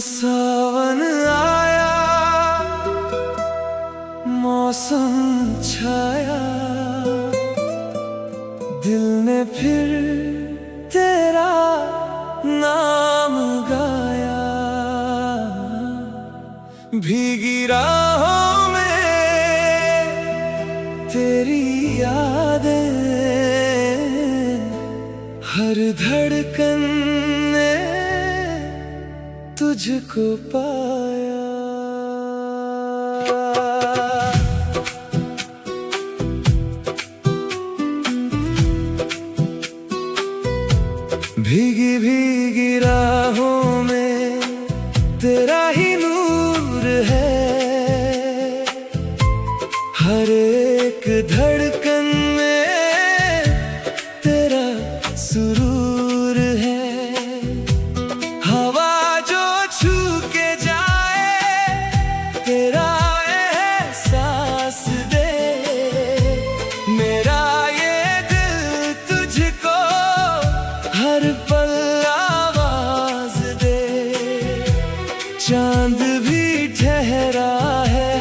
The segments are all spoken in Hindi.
सावन आया, मौसम छाया, दिल ने फिर तेरा नाम गाया। भीगी राहों में तेरी यादें, हर धड़कन ने तुझको पाया। भीगी भीगी राहों में तेरा ही नूर है, हर एक धड़कन में तेरा सुरूर है। हवा जो छू के जाए तेरा एहसास दे, मेरा ये दिल तुझको हर पल आवाज दे। चांद भी ठहरा है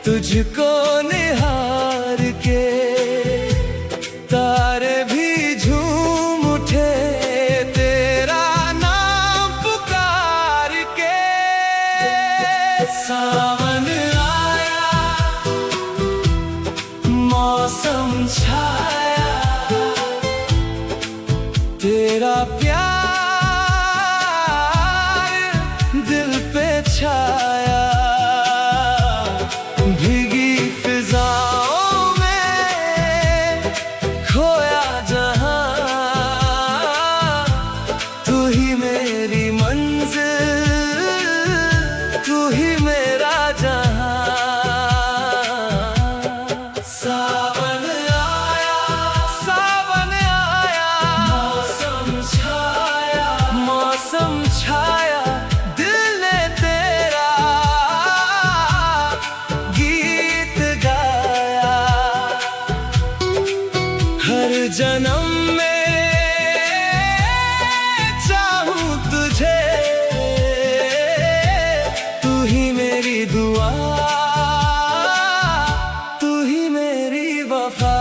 तुझको निहार के, तारे भी झूम उठे तेरा नाम पुकार के। सावन आया, मौसम छाया, तेरा प्यार दिल पे छाया। भीगी फिजाओं में खोया जहां, तू ही मेरी मंजिल, तू ही मेरा जहां। सावन आया, सावन आया, मौसम छाया, मौसम छाया, दिल ने तेरा गीत गाया। हर जन्म में चाहूं तुझे, तू ही मेरी दुआ, तू ही मेरी वफा।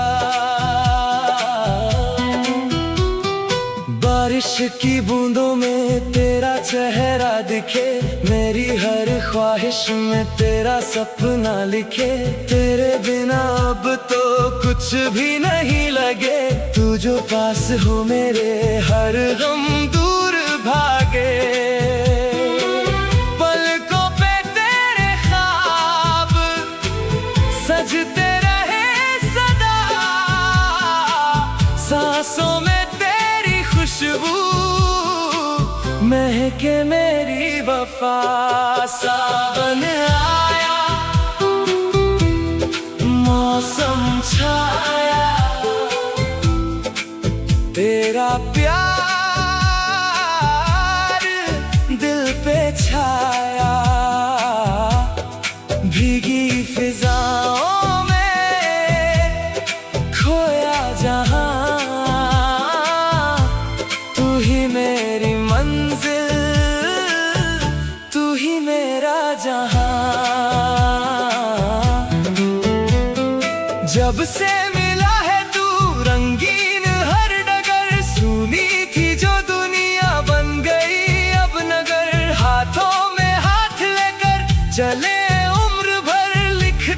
बारिश की बूंदों में तेरा चेहरा दिखे, मेरी हर ख्वाहिश में तेरा सपना लिखे। तेरे बिना अब तो कुछ भी नहीं लगे, तू जो पास हो मेरे हर गम दूर भागे। पलकों पे तेरे ख्वाब सजते रहे सदा, सांसों में तेरी खुशबू महके मेरी वफा। सावन आया, मौसम छाया, तेरा प्यार दिल पे छाया। भीगी फिजाओं में खोया जहां, तू ही मेरी मंजिल, तू ही मेरा जहां। जब से मिला है तू रंगीन हर डगर, सुनी थी जो दुनिया बन गई अब नगर। हाथों में हाथ लेकर चले